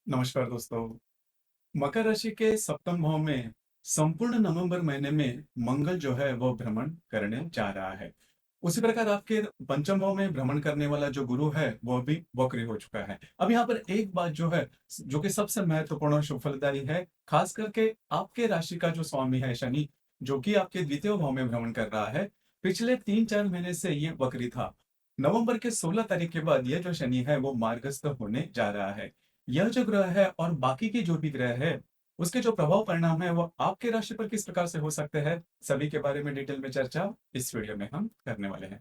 नमस्कार दोस्तों। मकर राशि के सप्तम भाव में संपूर्ण नवंबर महीने में मंगल जो है वो भ्रमण करने जा रहा है। उसी प्रकार आपके पंचम भाव में भ्रमण करने वाला जो गुरु है वो भी वक्री हो चुका है। अब यहाँ पर एक बात जो है जो कि सबसे महत्वपूर्ण और शुभ फलदायी है, खास करके आपके राशि का जो स्वामी है शनि, जो कि आपके द्वितीय भाव में भ्रमण कर रहा है। पिछले 3-4 महीने से ये वक्री था। नवंबर के 16 तारीख के बाद ये जो शनि है वो मार्गस्थ होने जा रहा है। यह जो ग्रह है और बाकी के जो भी ग्रह है, उसके जो प्रभाव परिणाम है वो आपके राशि पर किस प्रकार से हो सकते हैं, सभी के बारे में डिटेल में चर्चा इस वीडियो में हम करने वाले हैं।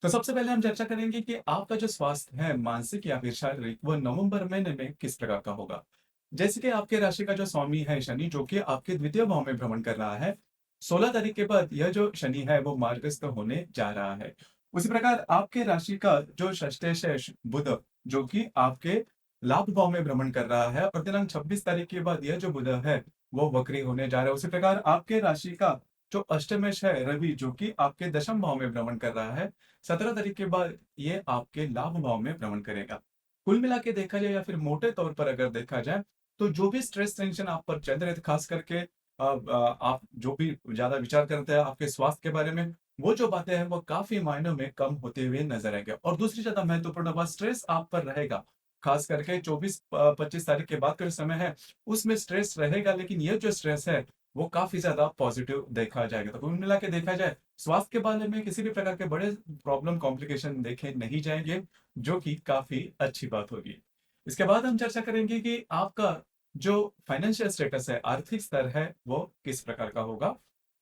तो सबसे पहले हम चर्चा करेंगे कि आपका जो स्वास्थ्य है, मानसिक या फिर शारीरिक, वो नवंबर महीने में किस प्रकार का होगा। जैसे कि आपके राशि का जो स्वामी है शनि, जो कि आपके द्वितीय भाव में भ्रमण कर रहा है, 16 तारीख के बाद यह जो शनि है वो मार्गस्थ होने जा रहा है। उसी प्रकार आपके राशि का जो षष्ठेश है बुध, जो कि आपके लाभ भाव में भ्रमण कर रहा है, और दिनांक 26 तारीख के बाद यह जो बुध है वो वक्री होने जा रहा है। उसी प्रकार आपके राशि का जो अष्टमेश है रवि, जो कि आपके दशम भाव में भ्रमण कर रहा है, 17 तारीख के बाद ये आपके लाभ भाव में भ्रमण करेगा। कुल मिला के देखा जाए या फिर मोटे तौर पर अगर देखा जाए, तो जो भी स्ट्रेस टेंशन आप पर चल रहे थे, खास करके आप जो भी ज्यादा विचार करते हैं आपके स्वास्थ्य के बारे में, वो जो बातें हैं वो काफी मायनों में कम होते हुए नजर आएंगे। और दूसरी ज्यादा महत्वपूर्ण बात, स्ट्रेस आप पर रहेगा। खास करके 24-25 तारीख के बाद का जो समय है उसमें स्ट्रेस रहेगा, लेकिन ये जो स्ट्रेस है वो काफी ज्यादा पॉजिटिव देखा जाएगा। तो कुल मिला के देखा जाए, स्वास्थ्य के बारे में किसी भी प्रकार के बड़े प्रॉब्लम कॉम्प्लिकेशन देखे नहीं जाएंगे, जो कि काफी अच्छी बात होगी। इसके बाद हम चर्चा करेंगे कि आपका जो फाइनेंशियल स्टेटस है, आर्थिक स्तर है, वो किस प्रकार का होगा।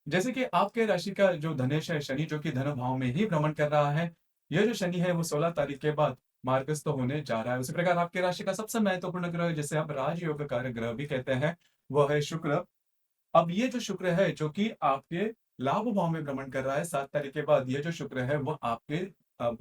जैसे कि आपके राशि का जो धनेश है शनि, जो कि धन भाव में ही भ्रमण कर रहा है, यह जो शनि है वो 16 तारीख के बाद मार्गस्थ होने जा रहा है। उसी प्रकार आपके राशि का सबसे महत्वपूर्ण ग्रह, जिसे आप राजयोग कारक ग्रह भी कहते हैं, वो है शुक्र। अब ये जो शुक्र है जो कि आपके लाभ भाव में भ्रमण कर रहा है, 7 तारीख के बाद ये जो शुक्र है वो आपके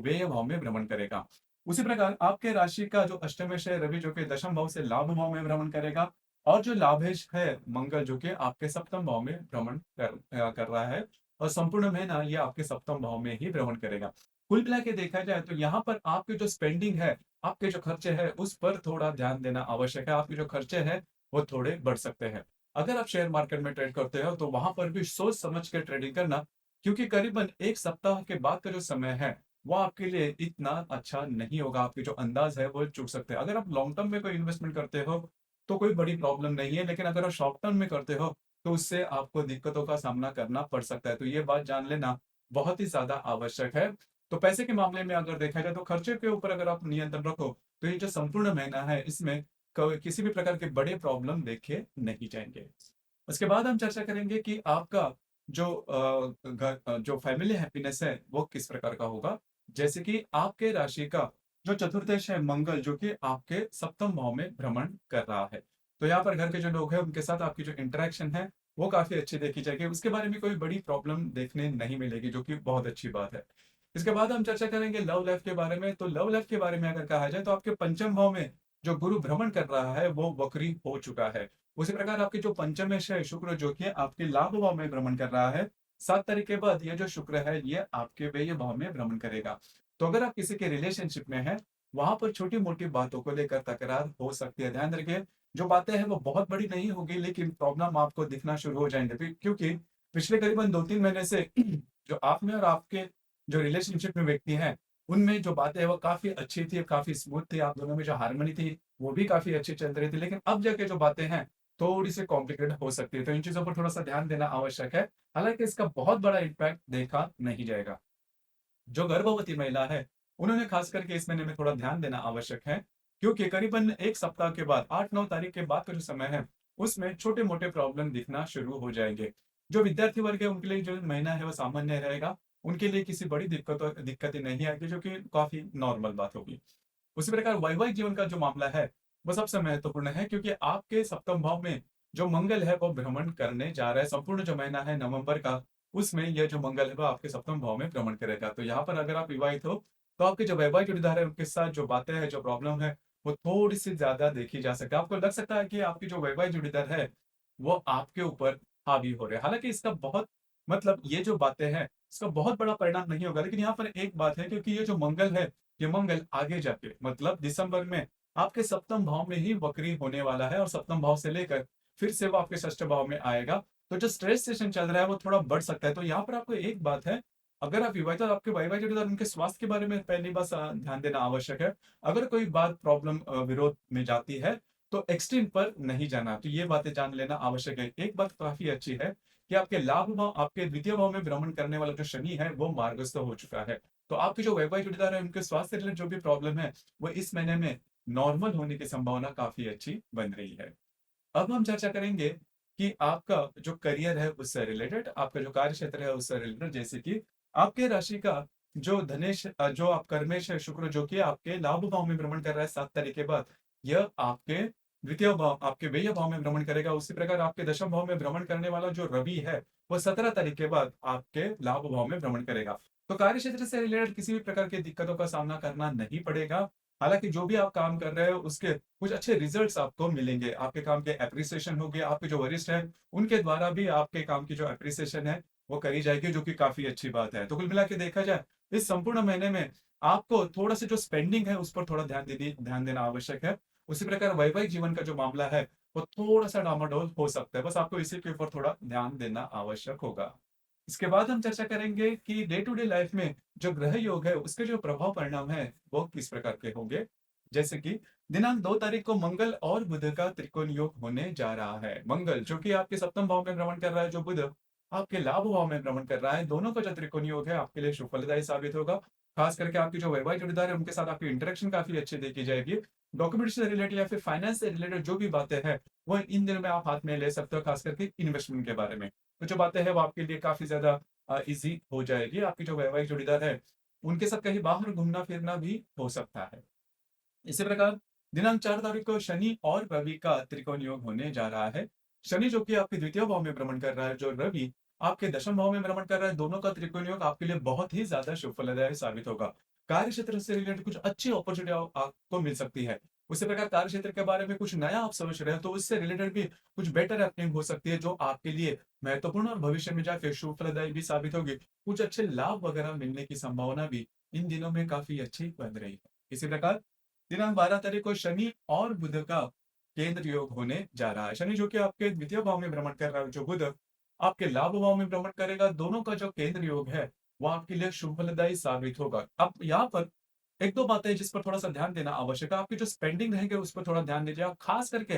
व्यय भाव में भ्रमण करेगा। उसी प्रकार आपके राशि का जो अष्टमेश है रवि, जो कि दशम भाव से लाभ भाव में भ्रमण करेगा, और जो लाभेश है मंगल, जो कि आपके सप्तम भाव में भ्रमण कर रहा है, और संपूर्ण महीना ये आपके सप्तम भाव में ही भ्रमण करेगा। कुल मिला के देखा जाए तो यहाँ पर आपके जो स्पेंडिंग है, आपके जो खर्चे हैं, उस पर थोड़ा ध्यान देना आवश्यक है। आपके जो खर्चे हैं वो थोड़े बढ़ सकते हैं। अगर आप शेयर मार्केट में ट्रेड करते हो तो वहां पर भी सोच समझ के ट्रेडिंग करना, क्योंकि करीबन एक सप्ताह के बाद का जो समय है वो आपके लिए इतना अच्छा नहीं होगा। आपके जो अंदाज है वो चूक सकते हैं। अगर आप लॉन्ग टर्म में कोई इन्वेस्टमेंट करते हो तो कोई बड़ी प्रॉब्लम नहीं है, लेकिन अगर आप शॉर्ट टर्म में करते हो तो उससे आपको दिक्कतों का सामना करना पड़ सकता है। तो ये बात जान लेना बहुत ही ज्यादा आवश्यक है। तो पैसे के मामले में अगर देखा जाए तो खर्चे के ऊपर अगर आप नियंत्रण रखो, तो ये जो संपूर्ण महीना है इसमें किसी भी प्रकार के बड़े प्रॉब्लम देखे नहीं जाएंगे। उसके बाद हम चर्चा करेंगे कि आपका जो जो फैमिली हैप्पीनेस है वो किस प्रकार का होगा। जैसे कि आपके राशि का जो चतुर्दश है मंगल, जो कि आपके सप्तम भाव में भ्रमण कर रहा है, तो यहाँ पर घर के जो लोग हैं उनके साथ आपकी जो इंटरेक्शन है वो काफी अच्छी देखी जाएगी। उसके बारे में कोई बड़ी प्रॉब्लम देखने नहीं मिलेगी, जो कि बहुत अच्छी बात है। इसके बाद हम चर्चा करेंगे लव लाइफ के बारे में। तो लव लाइफ के बारे में अगर कहा जाए तो आपके पंचम भाव में जो गुरु भ्रमण कर रहा है वो वक्री हो चुका है। उसी प्रकार आपके जो पंचमेश है शुक्र, जो कि आपके लाभ भाव में भ्रमण कर रहा है, 7 तारीख के बाद ये जो शुक्र है ये आपके व्यय भाव में भ्रमण करेगा। तो अगर आप किसी के रिलेशनशिप में हैं, वहां पर छोटी मोटी बातों को लेकर तकरार हो सकती है। ध्यान रखिए, जो बातें हैं वो बहुत बड़ी नहीं होगी, लेकिन प्रॉब्लम आपको दिखना शुरू हो जाएंगे। क्योंकि पिछले करीबन 2-3 महीने से जो आप में और आपके जो रिलेशनशिप में व्यक्ति हैं, उनमें जो बातें हैं वो काफी अच्छी थी, काफी स्मूथ थी। आप दोनों में जो हार्मनी थी वो भी काफी अच्छी चल रही थी, लेकिन अब जाके जो बातें हैं थोड़ी सी कॉम्प्लिकेटेड हो सकती है। तो इन चीजों पर थोड़ा सा ध्यान देना आवश्यक है। हालांकि इसका बहुत बड़ा इम्पैक्ट देखा नहीं जाएगा। जो गर्भवती महिला है उन्होंने खास करके इस महीने में थोड़ा ध्यान देना आवश्यक है, क्योंकि करीबन एक सप्ताह के बाद 8-9 तारीख के बाद का जो समय है उसमें छोटे मोटे प्रॉब्लम दिखना शुरू हो जाएंगे। जो विद्यार्थी वर्ग है उनके लिए जो महीना है वो सामान्य रहेगा। उनके लिए किसी बड़ी दिक्कतें नहीं आएगी, जो कि काफी नॉर्मल बात होगी। उसी प्रकार वैवाहिक जीवन का जो मामला है वो सबसे महत्वपूर्ण है, क्योंकि आपके सप्तम भाव में जो मंगल है वो भ्रमण करने जा रहा है। संपूर्ण जो महीना है नवंबर का, उसमें यह जो मंगल है वो आपके सप्तम भाव में भ्रमण करेगा। तो यहाँ पर अगर आप विवाहित हो तो आपके जो वैवाहिक जोड़ीदार है उनके साथ जो बातें हैं, जो प्रॉब्लम है, वो थोड़ी सी ज्यादा देखी जा सकती है। आपको लग सकता है कि आपकी जो वैवाहिक जोड़ीदार है वो आपके ऊपर हावी हो रहे हैं। हालांकि इसका बहुत मतलब ये जो बातें हैं इसका बहुत बड़ा परिणाम नहीं होगा, लेकिन यहाँ पर एक बात है, क्योंकि ये जो मंगल है ये मंगल आगे जाके मतलब दिसंबर में आपके सप्तम भाव में ही वक्री होने वाला है और सप्तम भाव से लेकर फिर से वो आपके षष्ठ भाव में आएगा। तो जो स्ट्रेस सेशन चल रहा है वो थोड़ा बढ़ सकता है। तो यहाँ पर आपको एक बात है, अगर आप विवाहित हो तो आपके वैवाहिक जोड़ीदार उनके स्वास्थ्य के बारे में पहली बात ध्यान देना आवश्यक है। अगर कोई बात प्रॉब्लम विरोध में जाती है तो एक्सट्रीम पर नहीं जाना। तो ये बातें जान लेना आवश्यक है। एक बात काफी अच्छी है कि आपके लाभ भाव, आपके द्वितीय भाव में भ्रमण करने वाला जो शनि है वो मार्गस्थ हो चुका है। तो आपके जो वैवाहिक जोड़ीदार है उनके स्वास्थ्य रिलेटेड जो भी प्रॉब्लम है वो इस महीने में नॉर्मल होने की संभावना काफी अच्छी बन रही है। अब हम चर्चा करेंगे कि आपका जो करियर है उससे रिलेटेड, आपका जो कार्य क्षेत्र है उससे रिलेटेड, जैसे कि आपके राशि का जो धनेश जो आप कर्मेश है शुक्र, जो कि आपके लाभ भाव में भ्रमण कर रहा है 7 तारीख के बाद, यह आपके द्वितीय भाव, आपके व्यय भाव में भ्रमण करेगा। उसी प्रकार आपके दशम भाव में भ्रमण करने वाला जो रवि है वो 17 तारीख के बाद आपके लाभ भाव में भ्रमण करेगा। तो कार्य क्षेत्र से रिलेटेड किसी भी प्रकार की दिक्कतों का सामना करना नहीं पड़ेगा। हालांकि जो भी आप काम कर रहे हो उसके कुछ अच्छे रिजल्ट्स आपको मिलेंगे। आपके काम के एप्रिसिएशन होगी, आपके जो वरिष्ठ है उनके द्वारा भी आपके काम की जो एप्रिसिएशन है वो करी जाएगी, जो कि काफी अच्छी बात है। तो कुल मिला के देखा जाए इस संपूर्ण महीने में आपको थोड़ा सा जो स्पेंडिंग है उस पर थोड़ा ध्यान देना आवश्यक है। उसी प्रकार वैवाहिक जीवन का जो मामला है वो थोड़ा सा डामाडोल हो सकता है, बस आपको इसी के ऊपर थोड़ा ध्यान देना आवश्यक होगा। इसके बाद हम चर्चा करेंगे कि डे टू डे लाइफ में जो ग्रह योग है उसके जो प्रभाव परिणाम है वो किस प्रकार के होंगे। जैसे कि दिनांक 2 तारीख को मंगल और बुध का त्रिकोण योग होने जा रहा है। मंगल जो कि आपके सप्तम भाव में भ्रमण कर रहा है, जो बुध आपके लाभ भाव में भ्रमण कर रहा है, दोनों का जो त्रिकोण योग है आपके लिए शुभ फलदायी साबित होगा। खास करके आपकी जो वैवाहिक जोड़ीदार है उनके साथ आपकी इंटरेक्शन काफी अच्छी देखी जाएगी। डॉक्यूमेंट से रिलेटेड या फिर फाइनेंस से रिलेटेड जो भी बातें हैं वो इन दिनों में आप हाथ में ले सकते हो, खास करके इन्वेस्टमेंट के बारे में। तो जो बातें हैं वो आपके लिए काफी ज्यादा इजी हो जाएगी। आपकी जो वैवाहिक जोड़ीदार है उनके साथ कहीं बाहर घूमना फिरना भी हो सकता है। इसी प्रकार दिनांक 4 तारीख को शनि और रवि का त्रिकोण योग होने जा रहा है। शनि जो कि आपके द्वितीय भाव में भ्रमण कर रहा है, जो रवि आपके दशम भाव में भ्रमण कर रहा है, दोनों का त्रिकोण योग आपके लिए बहुत ही ज्यादा शुभ फलदायी साबित होगा। कार्य क्षेत्र से रिलेटेड कुछ अच्छी अपॉर्चुनिटी आपको मिल सकती है। उसी प्रकार कार्य क्षेत्र के बारे में कुछ नया आप सोच रहे हो तो उससे रिलेटेड भी कुछ बेटर अर्निंग हो सकती है, जो आपके लिए महत्वपूर्ण और भविष्य में जाके शुभ फलदायी भी साबित होगी। कुछ अच्छे लाभ वगैरह मिलने की संभावना भी इन दिनों में काफी अच्छी बन रही है। इसी प्रकार दिनांक 12 तारीख को शनि और बुध का केंद्र योग होने जा रहा है। शनि जो कि आपके द्वितीय भाव में भ्रमण कर रहा है, जो बुध आपके लाभ भाव में भ्रमण करेगा, दोनों का जो केंद्र योग है वो आपके लिए शुभ फलदायी साबित होगा। अब यहाँ पर एक दो बातें जिस पर थोड़ा सा ध्यान देना आवश्यक है। आपकी जो स्पेंडिंग रहेंगे उस पर थोड़ा ध्यान दीजिए। खास करके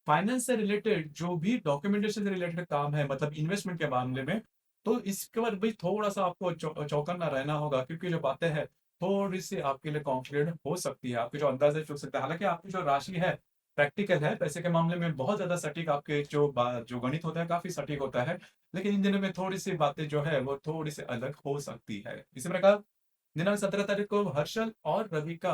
फाइनेंस से रिलेटेड जो भी डॉक्यूमेंटेशन से रिलेटेड काम है, मतलब इन्वेस्टमेंट के मामले में, तो इसके बाद भी थोड़ा सा आपको चौकन्ना रहना होगा, क्योंकि जो बातें हैं थोड़ी सी आपके लिए कॉम्प्लिकेटेड हो सकती है। आपके जो अंदाजे चूक सकता है। हालांकि आपकी जो राशि है प्रैक्टिकल है, पैसे के मामले में बहुत ज्यादा सटीक आपके जो गणित होता है काफी सटीक होता है। लेकिन इन दिनों में थोड़ी सी बातें जो है वो थोड़ी सी अलग हो सकती है। इसी प्रकार दिनांक 17 तारीख को हर्षल और रवि का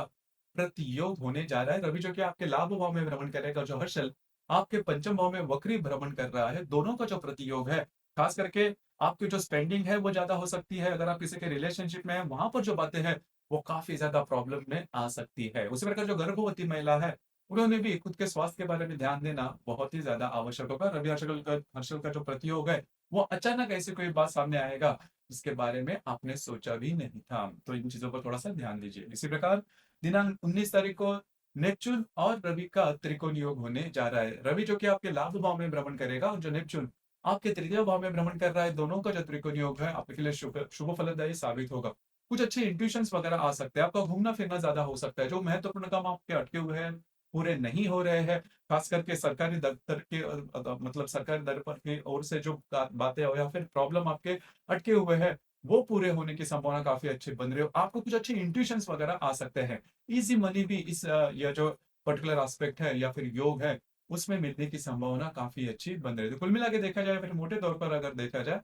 प्रतियोग होने जा रहा है। रवि जो कि आपके लाभ भाव में भ्रमण करेगा, जो हर्षल आपके पंचम भाव में वक्री भ्रमण कर रहा है। दोनों का जो प्रतियोग है, खास करके आपकी जो स्पेंडिंग है वो ज्यादा हो सकती है। अगर आप किसी के रिलेशनशिप में है वहां पर जो बातें हैं वो काफी ज्यादा प्रॉब्लम में आ सकती है। उसी प्रकार जो गर्भवती महिला है उन्होंने भी खुद के स्वास्थ्य के बारे में ध्यान देना बहुत ही ज्यादा आवश्यक होगा। रवि हर्षल का जो प्रतियोग है वो अचानक ऐसी कोई बात सामने आएगा जिसके बारे में आपने सोचा भी नहीं था। तो इन चीजों पर थोड़ा सा ध्यान दीजिए। इसी प्रकार दिनांक 19 तारीख को नेपच्यून और रवि का त्रिकोण योग होने जा रहा है। रवि जो कि आपके लाभ भाव में भ्रमण करेगा और जो नेपच्यून आपके तृतीय भाव में भ्रमण कर रहा है, दोनों का जो त्रिकोण योग है आपके लिए शुभ शुभ फलदायी साबित होगा। कुछ अच्छे इंट्यूशंस वगैरह आ सकते हैं। आपका घूमना फिरना ज्यादा हो सकता है। जो महत्वपूर्ण काम आपके अटके हुए हैं, पूरे नहीं हो रहे हैं, खास करके सरकारी दफ्तर के मतलब सरकारी दफ्तर की ओर से जो बातें हो या फिर प्रॉब्लम आपके अटके हुए हैं वो पूरे होने की संभावना काफी अच्छी बन रही हो। आपको कुछ अच्छे इंट्यूशंस वगैरह आ सकते हैं। इजी मनी भी इस यह जो पर्टिकुलर एस्पेक्ट है या फिर योग है उसमें मिलने की संभावना काफी अच्छी बन रही है। तो कुल मिला के देखा जाए, फिर मोटे तौर पर अगर देखा जाए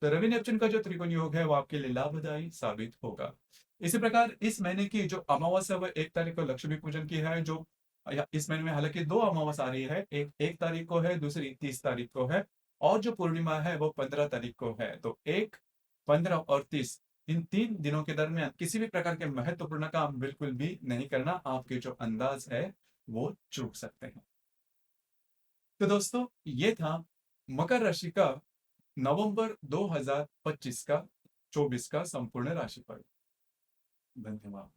तो रवि नेपच्यून का जो त्रिकोण योग है वो आपके लिए लाभदायी साबित होगा। इसी प्रकार इस महीने की जो अमावस्या है वो 1 तारीख को लक्ष्मी पूजन की है। जो इस महीने में हालांकि दो अमावस्या आ रही है, एक तारीख को है, दूसरी 30 तारीख को है, और जो पूर्णिमा है वो 15 तारीख को है। तो 1, 15 और 30, इन 3 दिनों के दरमियान किसी भी प्रकार के महत्वपूर्ण काम बिल्कुल भी नहीं करना। आपके जो अंदाज है वो चूक सकते हैं। तो दोस्तों ये था मकर राशि का नवंबर 2025 का 24 का संपूर्ण राशिफल। धन्यवाद।